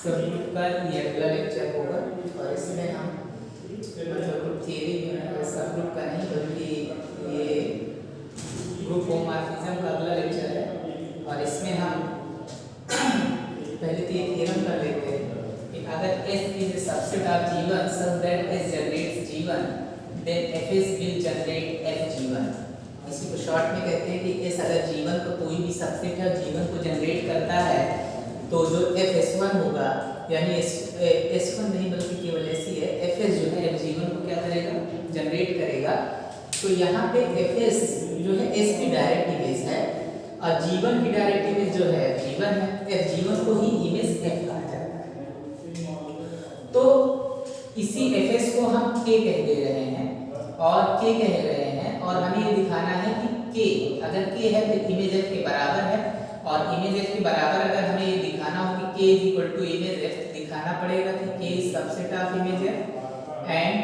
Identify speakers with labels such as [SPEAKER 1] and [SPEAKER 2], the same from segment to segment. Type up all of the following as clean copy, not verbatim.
[SPEAKER 1] Subgroup का ये अगला लेक्चर होगा और इसमें हम मतलब थियरी सबग्रुप का नहीं बल्कि ये ग्रुप होमोमॉर्फिज्म का अगला लेक्चर है और इसमें हम पहले तो ये थ्योरम कर लेते हैं कि अगर S is a subset of G1 such that S generates G1 then Fs will generate Fg1। इसी को शॉर्ट में कहते हैं कि S अगर G1 को कोई भी सबसेट है G1 को जनरेट करता है तो जो Fs1 होगा यानी S1 नहीं बल्कि केवल S ही है, Fs जो है Fg1 को क्या करेगा जनरेट करेगा। तो यहाँ पे Fs जो है S की डायरेक्ट इमेज है और G1 की डायरेक्ट इमेज जो है Fg1 है, Fg1 को ही इमेज F कहा जाता है। तो इसी Fs को हम K कह दे रहे हैं और K कह रहे हैं और हमें ये दिखाना है कि K अगर K है तो इमेज F के बराबर है और इमेज F के बराबर अगर हमें ये दिखाना हो कि K is equal to image F दिखाना पड़ेगा कि K is subset of image F and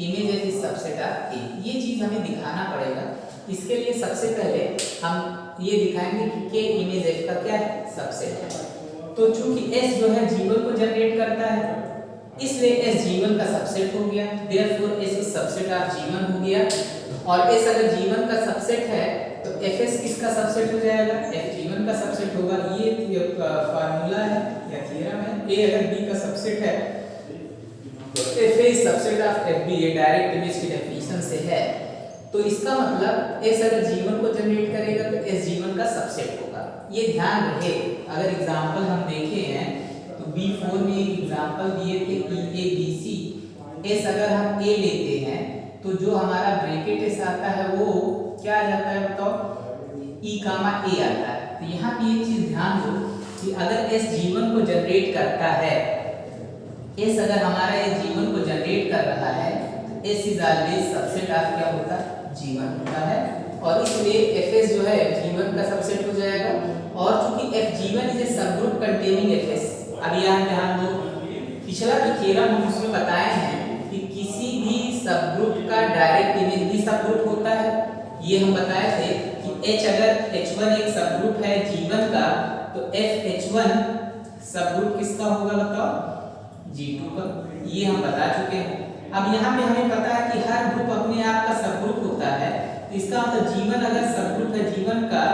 [SPEAKER 1] image F is subset of K। ये चीज हमें दिखाना पड़ेगा। इसके लिए सबसे पहले हम ये दिखाएंगे कि K इमेज F का क्या है सबसेट है। तो चूंकि S जो है G1 को जनरेट करता है इसलिए S G1 का सबसेट हो गया, therefore S is subset of G1 हो गया और S अगर G1 का सबसेट है तो Fs किसका सबसेट हो जाएगा, Fg1 का सबसेट होगा। ये फार्मूला है या थ्योरम है। A अगर B का सबसेट है तो Fa is subset of Fb, ये डायरेक्ट इमेज की डेफिनेशन से है। तो इसका मतलब S अगर G1 को जनरेट करेगा तो S G1 का सबसेट होगा। ये ध्यान रहे। अगर एग्जांपल हम देखे हैं तो B4 में एक एग्जांपल दिए थे EABC। S अगर हम A लेते हैं तो जो हमारा ब्रैकेट S आता है वो क्या आ जाता है बताओ, E, A आता है। तो यहाँ पे ये चीज ध्यान दो कि अगर S G1 को जनरेट करता है, S अगर हमारा ये G1 को जनरेट कर रहा है S is always subset of क्या होता है G1 होता है और इसलिए Fs जो है G1 का सबसेट हो जाएगा और चूंकि Fg1 is a subgroup containing Fs। अब यहाँ ध्यान दो, पिछला जो थ्योरम हम उसमें बताए हैं कि किसी भी सबग्रुप का डायरेक्ट इमेज भी सबग्रुप होता है। ये हम बताए थे कि H अगर H1 एक सबग्रुप है G1 का तो FH1 सबग्रुप किसका होगा बताओ, G2 का। ये हम बता चुके हैं। अब यहाँ पे हमें पता है कि हर ग्रुप अपने आप का सबग्रुप होता है। तो इसका मतलब G1 अगर सबग्रुप है G1 का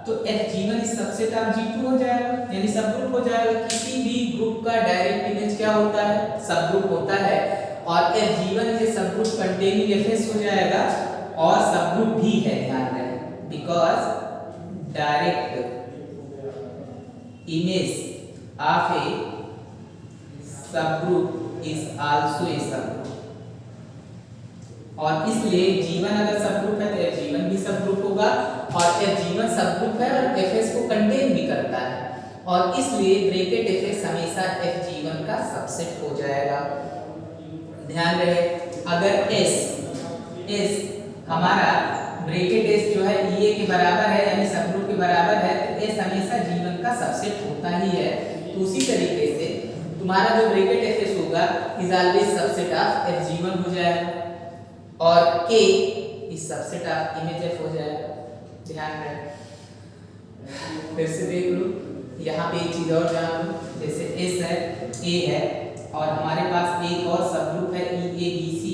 [SPEAKER 1] तो Fg1 इस सबसेट ऑफ G2 हो जाएगा यानी सबग्रुप हो जाएगा। किसी भी ग्रुप का डायरेक्ट इमेज क्या होता है सबग्रुप होता है और Fg1 इस सबग्रुप कंटेनिंग Fs हो जाएगा और सबग्रुप भी है, ध्यान रहे, because direct image of A subgroup is also a subgroup और इसलिए G1 अगर सबग्रुप है तो Fg1 भी सबग्रुप होगा और Fg1 सबग्रुप है और Fs को कंटेन भी करता है और इसलिए ब्रैकेट Fs हमेशा Fg1 का सबसेट हो जाएगा। ध्यान रहे, अगर S हमारा ब्रैकेट S जो है EA के बराबर है यानी सबग्रुप के बराबर है तो S हमेशा G1 का सबसेट होता ही है। तो उसी तरीके से तुम्हारा जो ब्रैकेट Fs होगा is always subset of Fg1 हो जाएगा और K इस सबसेट ऑफ इमेज F हो जाएगा। ध्यान रहे, फिर से देख लो, यहाँ पे एक चीज और जान लो, जैसे S है A है और हमारे पास एक और सबग्रुप है EABC।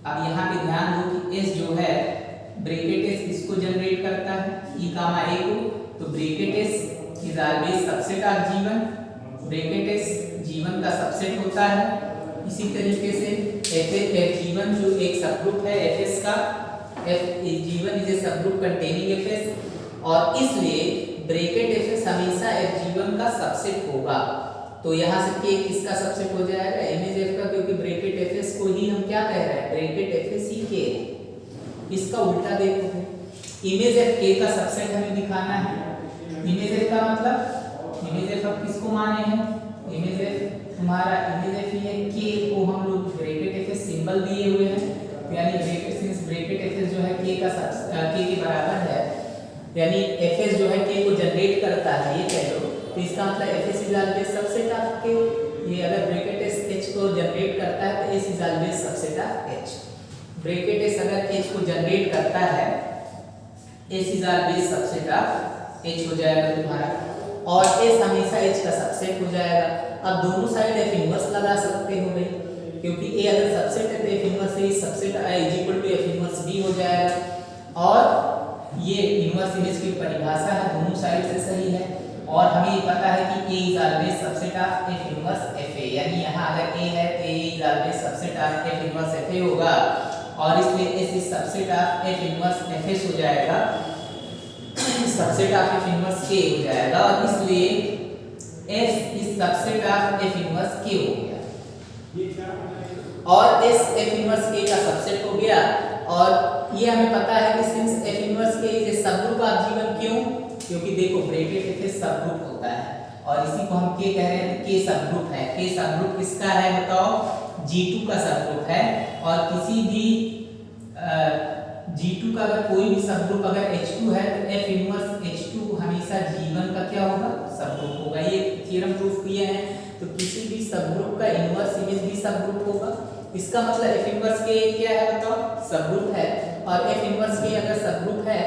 [SPEAKER 1] अब यहाँ पे ध्यान दो कि S जो है ब्रैकेट S इसको जनरेट करता है E, A को, तो bracket S is always subset of G1। Bracket S G1 का सबसेट होता है। इसी तरीके से Fg1 जो एक सबग्रुप है Fs का, Fg1 is a subgroup containing Fs और इसलिए ब्रैकेट Fs हमेशा Fg1 का सबसेट होगा। तो यहाँ से K किसका सबसेट हो जाएगा, इमेज F का, क्योंकि ब्रैकेट Fs को ही हम क्या कह रहे हैं ब्रैकेट Fs ही K। इसका उल्टा देखो, इमेज F K का सबसेट हमें दिखाना है। इमेज F का मतलब इमेज F अब किसको माने हैं, इमेज F तुम्हारा इमेज F है K को हम लोग ब्रैकेट Fs सिंबल दिए हुए हैं यानी ब्रैकेट Fs जो है K के बराबर है यानी Fs जो है K को जनरेट करता है ये कह लो। तो इसका मतलब Fs is always subset of K। ये अगर ब्रैकेट S H को जनरेट करता है तो S is always subset of H। Bracket S अगर H को जनरेट करता है S is always subset of H हो जाएगा तुम्हारा और S हमेशा H का सबसेट हो जाएगा। अब दोनों साइड F इनवर्स लगा सकते हो भाई, क्योंकि A अगर सबसेट है तो F inverse A subset I is equal to F inverse B हो जाएगा। और ये इनवर्स इमेज की परिभाषा है, दोनों साइड से सही है। और हमें ये पता है कि A is always subset of F inverse FA, यानी यहाँ अगर A है तो A is always subset of F inverse FA होगा, और इसलिए S is subset of F inverse FS हो जाएगा, subset of F inverse K हो जाएगा, और इसलिए S is subset of F inverse K हो गया। और S F इनवर्स K का सबसेट हो गया, और ये हमें पता है कि since F inverse K is a subgroup of G1, क्यों? क्योंकि देखो ब्रैकेट F सबग्रुप होता है, और इसी को हम K कह रहे हैं, K सबग्रुप है। K सबग्रुप किसका है बताओ? G2 का सबग्रुप है। और किसी भी G2 का अगर कोई भी सबग्रुप अगर H2 है तो F इनवर्स H2 हमेशा G1 का क्या होगा? सबग्रुप होगा। ये थ्योरम प्रूफ किए हैं। तो किसी भी सबग्रुप का इनवर्स इमेज भी सबग्रुप होगा। इसका मतलब F इनवर्स K क्या है बताओ? सबग्रुप है। और F इनवर्स K अगर सबग्रुप है,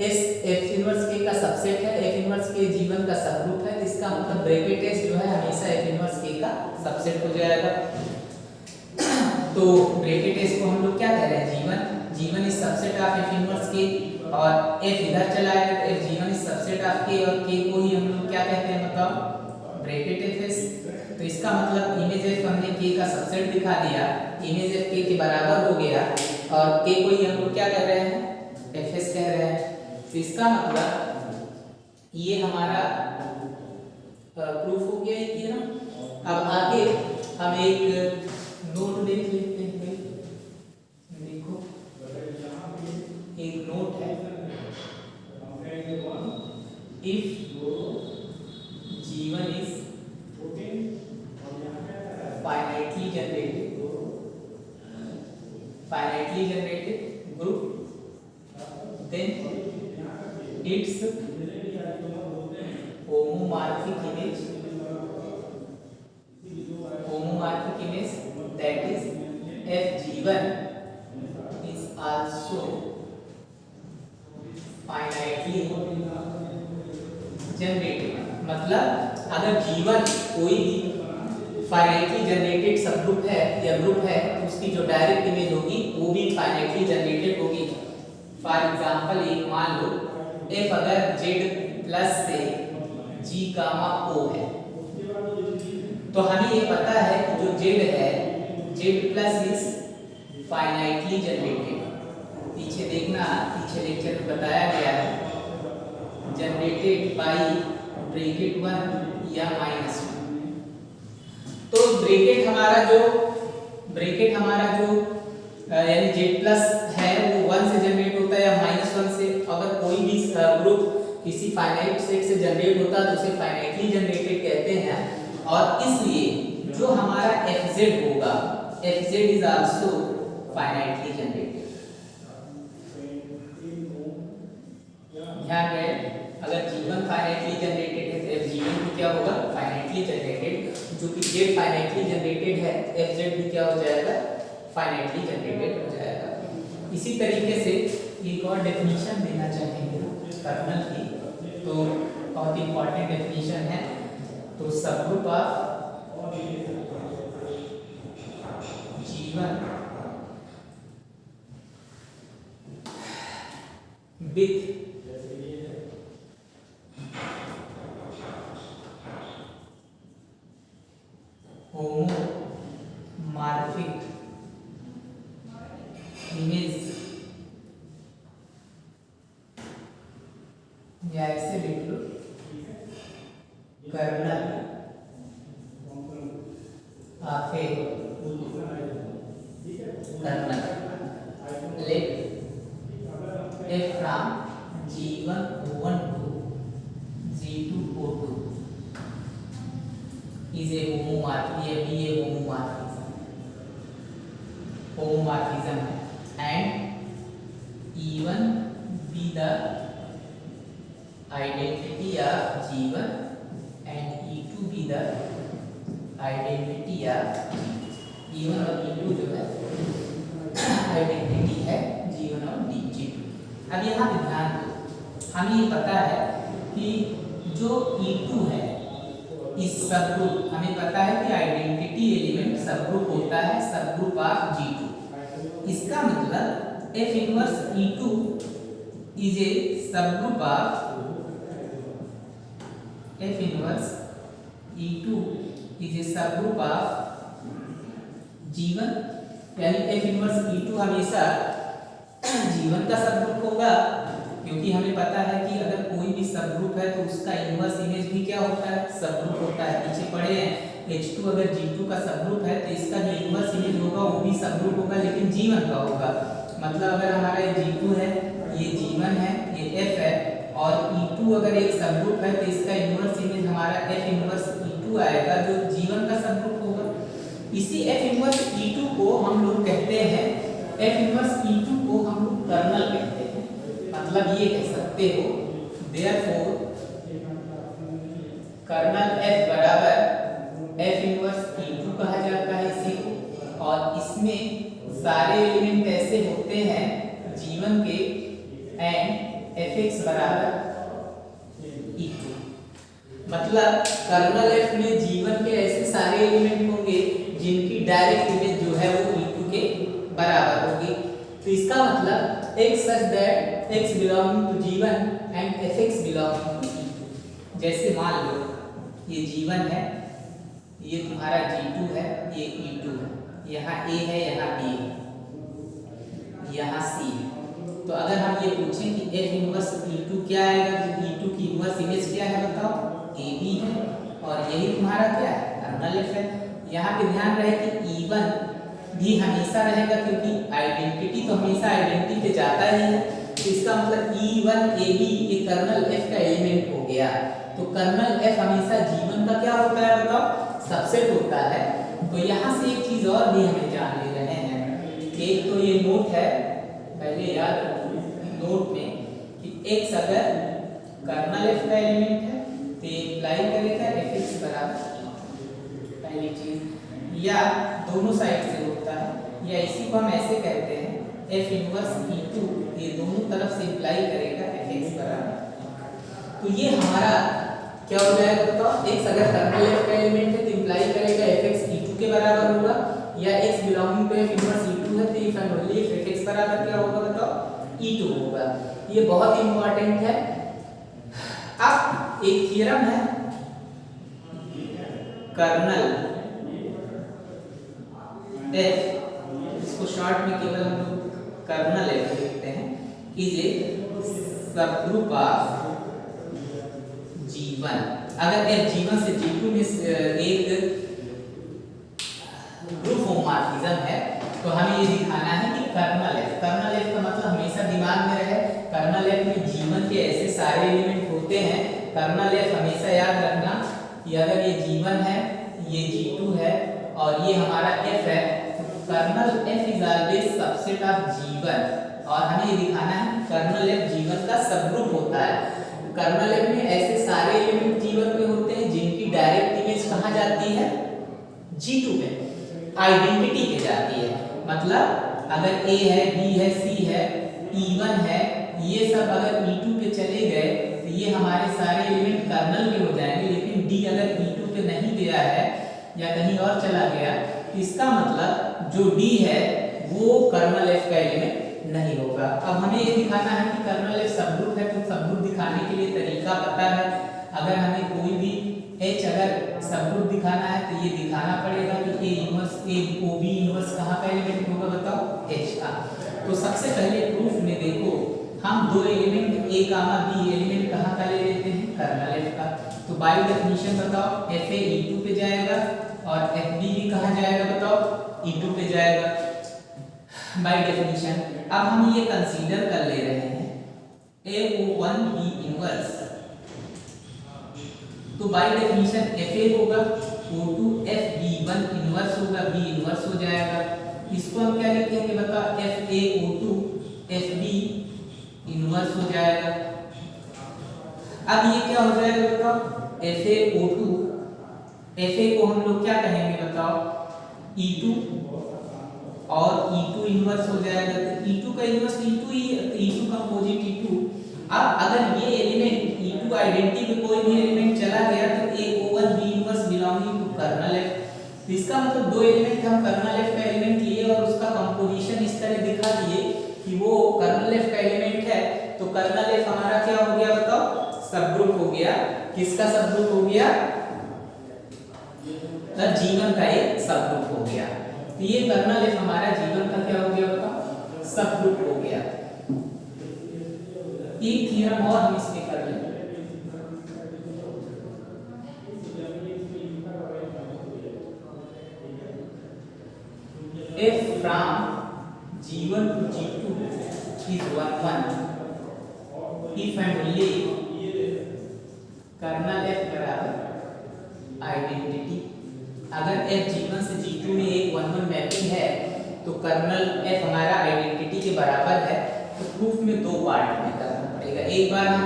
[SPEAKER 1] S F इनवर्स K का सबसेट है, F इनवर्स K G1 का सबग्रुप है, तो इसका मतलब ब्रैकेट S जो है हमेशा F इनवर्स K का सबसेट हो जाएगा। तो ब्रैकेट S को हम लोग क्या कह रहे हैं? G1 is subset of F inverse K, और F इधर चला आएगा तो F G1 is subset of K, और K को ही हम लोग क्या कहते हैं बताओ? Bracket FS। तो इसका मतलब इमेज F हमने K का सबसेट दिखा दिया, इमेज F K के बराबर हो गया, और K को ही हम लोग क्या कह रहे हैं? FS कह रहे हैं। तो इसका मतलब ये हमारा प्रूफ हो गया है कि ना। अब आगे हम एक नोट देख लेते हैं। देखो एक नोट है, if G1 is finitely generated group, then its homomorphic image that is FG1 is also finitely generated। मतलब अगर G1 कोई भी फाइनाइटली जनरेटेड सबग्रुप है या ग्रुप है, उसकी जो डायरेक्ट इमेज होगी वो भी फाइनाइटली जनरेटेड होगी। फॉर एग्जांपल एक मान लो F अगर Z प्लस से G गामा O है, तो हमें ये पता है कि जो Z है, Z plus is finitely generated. पीछे देखना, पीछे लेक्चर में बताया गया है, जनरेटेड बाई ब्रैकेट 1 या -1। तो ब्रैकेट हमारा जो यानी Z प्लस है वो 1 से जनरेट होता है या -1 से। अगर कोई भी ग्रुप किसी फाइनाइट सेट से जनरेट होता है तो उसे फाइनाइटली जनरेटेड कहते हैं। और इसलिए जो हमारा Fz होगा, Fz is also finitely generated. ध्यान रहे, अगर G1 फाइनाइटली जनरेटेड है तो Fg1 भी क्या होगा? Finitely generated. जो कि Z फाइनाइटली जनरेटेड है, Fz भी क्या हो जाएगा? फाइनाइटली जनरेटेड हो जाएगा। इसी तरीके से एक और डेफिनेशन देना चाहेंगे कर्नल की, तो बहुत इंपॉर्टेंट डेफिनेशन है। तो सबग्रुप ऑफ G1 विथ homomorphic image, या ऐसे लिख लो, kernel of A kernel let F from G1 O1 to G2 O2 is a homomorphism and E1 be the identity of G1 and E2 be the identity of E1 और E2 जो है identity है G1 और G2। अब यहाँ पे ध्यान दो, हमें ये पता है कि जो E2 है इस सब ग्रुप, हमें पता है कि आइडेंटिटी एलिमेंट सब ग्रुप होता है सब ग्रुप ऑफ G2। इसका मतलब F inverse E2 is a सब group of F inverse E2 is a सब ग्रुप ऑफ G1, यानी F इनवर्स E2 हमेशा G1 का सब ग्रुप होगा, क्योंकि हमें पता है कि अगर कोई भी सब ग्रुप है तो उसका इनवर्स इमेज भी क्या होता है, सब ग्रुप होता है। पीछे पढ़े हैं H2 अगर G2 का सब ग्रुप है तो इसका जो इनवर्स इमेज होगा वो भी सब ग्रुप होगा, लेकिन G1 का होगा। मतलब अगर हमारा ये G2 है, ये G1 है, ये F है, और E2 अगर एक सब ग्रुप है तो इसका इनवर्स इमेज हमारा F इनवर्स E2 आएगा जो G1 का सब ग्रुप होगा। इसी F इनवर्स E2 को हम लोग कहते हैं, F इनवर्स E2 को हम लोग कर्नल कहते हैं। मतलब ये कह सकते हो therefore कर्नल F बराबर F इनवर्स E2 कहा जाता है इसी को, और इसमें सारे एलिमेंट ऐसे होते हैं G1 के एंड Fx बराबर E2। मतलब कर्नल F में G1 के ऐसे सारे एलिमेंट होंगे जिनकी डायरेक्ट इमेज जो है वो E2 के बराबर होगी। तो इसका मतलब x such that x belonging to G1 and Fx belonging to E2। जैसे मान लो ये G1 है, ये तुम्हारा G2 है, ये E2 है, यहाँ A है, यहाँ B है, यहाँ C है। तो अगर हम ये पूछें कि F इनवर्स E2 क्या आएगा, तो E2 की इनवर्स इमेज क्या है बताओ, AB है, और यही तुम्हारा क्या है, कर्नल F है। यहाँ पे ध्यान रहे कि E1 भी हमेशा रहेगा, क्योंकि आइडेंटिटी तो हमेशा आइडेंटिटी पे जाता ही है। तो इसका मतलब E1 AB ये कर्नल F का एलिमेंट हो गया। तो कर्नल F हमेशा G1 का क्या होता है बताओ, सबसेट होता है। तो यहाँ से एक चीज और भी हमें जान ले रहे हैं। एक तो ये नोट है, पहले याद रखिए नोट में कि x अगर कर्नल F का एलिमेंट है तो ये अप्लाई करेगा Fx बराबर पहली चीज, या दोनों साइड से होता है, या इसी को हम ऐसे कहते हैं F इनवर्स E2 ये दोनों तरफ से अप्लाई करेगा Fx बराबर। तो ये हमारा क्या हो जाएगा बताओ, x अगर कर्नल F का एलिमेंट है तो अप्लाई करेगा Fx E2 के बराबर होगा, या x belonging to F inverse E2 है तो if and only if Fx बराबर क्या होगा बताओ, E2 होगा। ये बहुत इंपॉर्टेंट है। अब एक थ्योरम है कर्नल F, इसको शॉर्ट में केवल हम लोग कर्नल F लिखते हैं, is a subgroup of G1। अगर F G1 से G2 में एक ग्रुप होमोमॉर्फिज्म है तो हमें ये दिखाना है कि कर्नल F का मतलब हमेशा दिमाग में रहे, कर्नल F में G1 के ऐसे सारे एलिमेंट होते हैं। कर्नल F हमेशा याद रखना कि अगर ये G1 है, ये G2 है और ये हमारा F है, तो kernel F is always subset of G1। और हमें ये दिखाना है कि कर्नल F G1 का सबग्रुप होता है। कर्नल F में ऐसे सारे एलिमेंट G1 में होते हैं जिनकी डायरेक्ट इमेज कहाँ जाती है, G2 पे, आइडेंटिटी पे जाती है। मतलब अगर A है, B है, C है, E1 है, ये सब अगर E2 पे चले गए तो ये हमारे सारे एलिमेंट कर्नल में हो जाएंगे। लेकिन D अगर E2 पे नहीं गया है या कहीं और चला गया तो इसका मतलब जो D है वो कर्नल F का एलिमेंट नहीं होगा। अब हमें ये दिखाना है कि कर्नल F सबग्रुप है, तो सबग्रुप दिखाने के लिए तरीका पता है। अगर हमें कोई भी H अगर सबग्रुप दिखाना है तो ये दिखाना पड़ेगा कि A inverse A OB inverse कहाँ का एलिमेंट होगा बताओ, H का। तो सबसे पहले प्रूफ में देखो, हम दो element A comma B element कहाँ का ले लेते हैं, कर्नल F का। तो बाय डेफिनेशन बताओ FA E2 पे जाएगा और FB भी कहाँ जाएगा बताओ, E2 पे जाएगा बाय डेफिनेशन। अब हम ये कंसीडर कर ले रहे हैं AO1B इनवर्स, तो बाय डेफिनेशन FA होगा, O2 FB1 इनवर्स होगा, B इनवर्स हो जाएगा। इसको हम क्या लिखेंगे बताओ, FAO2 FB इनवर्स हो जाएगा। अब ये क्या हो जाएगा बताओ, FAO2 FA को हम लोग क्या कहेंगे बताओ, E2 और E2 इनवर्स हो जाएगा। तो E2 का इनवर्स E2 ही, E2 का अपोजिट E2। अब अगर ये एलिमेंट E2 आइडेंटिटी के कोई भी तो इसका मतलब दो एलिमेंट हम कर्नल एफ का एलिमेंट लिए और उसका कंपोजिशन इस तरह दिखा दिए कि वो कर्नल एफ का एलिमेंट है। तो कर्नल एफ हमारा क्या हो गया बताओ? सब ग्रुप हो गया। किसका सब ग्रुप हो गया? जीवन का एक सब ग्रुप हो गया। तो ये कर्नल एफ हमारा जीवन का क्या हो गया बताओ? सब ग्रुप हो गया। एक थ्योरम और हम इसमें कर लें। F from G1 to G2 is 1 if and only kernel F बराबर आइडेंटिटी। अगर F G1 से G2 में एक 1 मैपिंग है तो कर्नल F हमारा आइडेंटिटी के बराबर है। तो प्रूफ में दो पार्ट में करना पड़ेगा। एक बार हम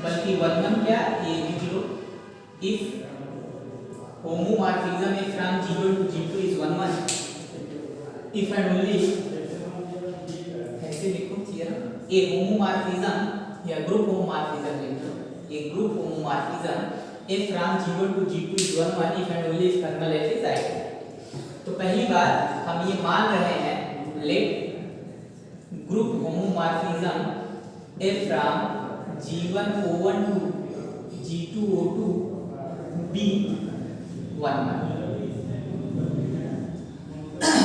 [SPEAKER 1] बल्कि 1 क्या ये लिख लो, if homomorphism is from G1 to G2 is 1 if and only ऐसे लिखो थ्योरम ए होमोमॉर्फिज्म या ग्रुप होमोमॉर्फिज्म लिखो। A group homomorphism F from G1 to G2 is 1 if and only if kernel F is identity। तो पहली बार हम ये मान रहे हैं let group homomorphism F from G1 O1 to G2 O2 be 1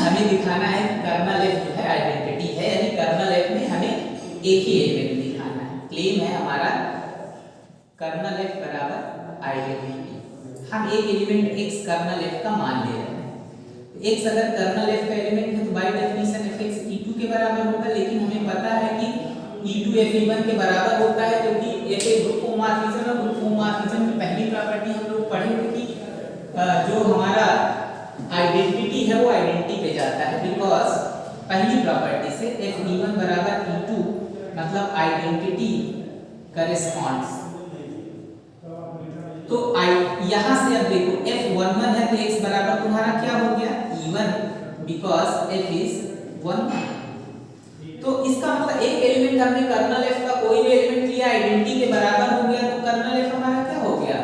[SPEAKER 1] हमें दिखाना है कर्नल एफ जो है आइडेंटिटी है, यानी कर्नल एफ में हमें एक ही एलिमेंट दिखाना है। क्लेम है हमारा कर्नल एफ बराबर आइडेंटिटी। हम एक एलिमेंट x कर्नल एफ का मान ले रहे हैं। x अगर कर्नल एफ का एलिमेंट है तो बाय डेफिनेशन fx e2 के बराबर होगा, लेकिन हमें पता है कि e2 fe1 के बराबर होता है क्योंकि f एक ग्रुप होमोमॉर्फिज्म है। ग्रुप होमोमॉर्फिज्म की पहली प्रॉपर्टी हम लोग पढ़े थे कि जो हमारा आइडेंटिटी है वो आइडेंटिटी पे जाता है, बिकॉज पहली प्रॉपर्टी से Fe1 बराबर E2 मतलब आइडेंटिटी करेस्पॉन्ड्स। तो यहाँ से अब देखो F11 है तो x बराबर तुम्हारा क्या हो गया? E1 because F is 1। तो इसका मतलब एक एलिमेंट हमने कर्नल F का कोई भी एलिमेंट लिया आइडेंटिटी के बराबर हो गया, तो कर्नल F हमारा क्या हो गया?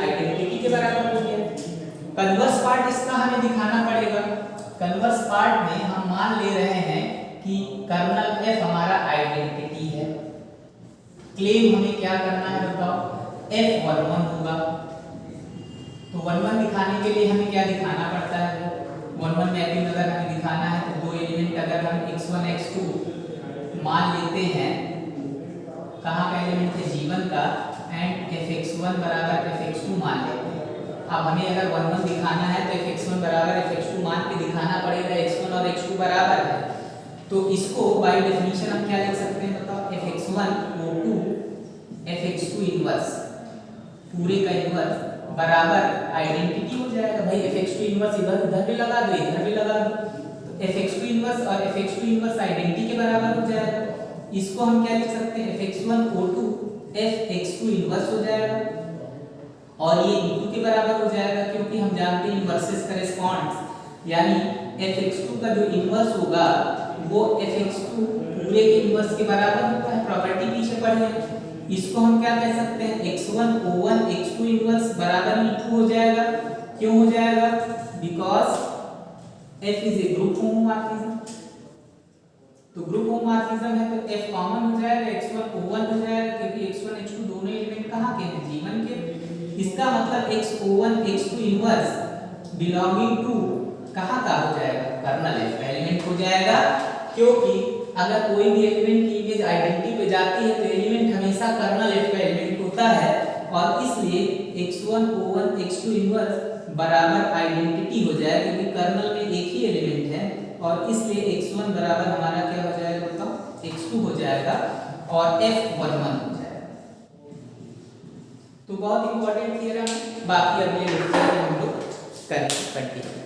[SPEAKER 1] आइडेंटिटी के बराबर हो गया। कन्वर्स पार्ट इसका हमें दिखाना पड़ेगा। कन्वर्स पार्ट में हम मान ले रहे हैं कि कर्नल F हमारा आइडेंटिटी है। क्लेम हमें क्या करना है बताओ? F11 होगा। तो 11 दिखाने के लिए हमें क्या दिखाना पड़ता है? 11 मैपिंग अगर हमें दिखाना है तो दो एलिमेंट अगर हम x1 x2 मान लेते हैं, कहाँ का एलिमेंट है? G1 का, एंड fx1 बराबर fx2 मान लेते हैं। अब हमें अगर 1 दिखाना है तो fx1 बराबर fx2 मान के दिखाना पड़ेगा। x1 और x2 बराबर है तो इसको बाय डेफिनेशन हम क्या लिख सकते हैं बताओ? fx1 O2 fx2 इनवर्स पूरे का इनवर्स बराबर आइडेंटिटी हो जाएगा। भाई fx2 इनवर्स इधर भी लगा दो, इधर भी लगा दो, तो fx2 इनवर्स और fx2 इनवर्स आइडेंटिटी के बराबर हो जाएगा। इसको हम क्या लिख सकते हैं? fx1 O2 fx2 इनवर्स हो जाएगा और ये E2 के बराबर हो जाएगा, क्योंकि हम जानते हैं इनवर्सेस करेस्पॉन्ड्स, यानी fx2 का जो इनवर्स होगा वो fx2 पूरे के इनवर्स के बराबर होता है। प्रॉपर्टी पीछे पढ़ी है। इसको हम क्या कह सकते हैं? x1 O1 x2 इनवर्स बराबर E2 हो जाएगा। क्यों हो जाएगा? Because f is a group homomorphism. तो ग्रुप होमोमॉर्फिज्म है तो f कॉमन हो जाएगा, x1 O1 हो जाएगा, क्योंकि x1 x2 दोनों एलिमेंट कहाँ के हैं? G1 के। इसका मतलब x01 x2 inverse belonging to कहाँ का हो जाएगा? कर्नल F का एलिमेंट हो जाएगा, क्योंकि अगर कोई भी एलिमेंट की इमेज आइडेंटिटी पे जाती है तो एलिमेंट हमेशा कर्नल F का एलिमेंट होता है, और इसलिए x1 O1 x2 इनवर्स बराबर आइडेंटिटी हो जाएगा, क्योंकि कर्नल में एक ही एलिमेंट है, और इसलिए x1 बराबर हमारा क्या हो जाएगा बताओ? x2 हो जाएगा और F11 हो जाएगा। तो बहुत इंपॉर्टेंट थियरम है। बाकी अगले लेक्चर में हम लोग करेंगे।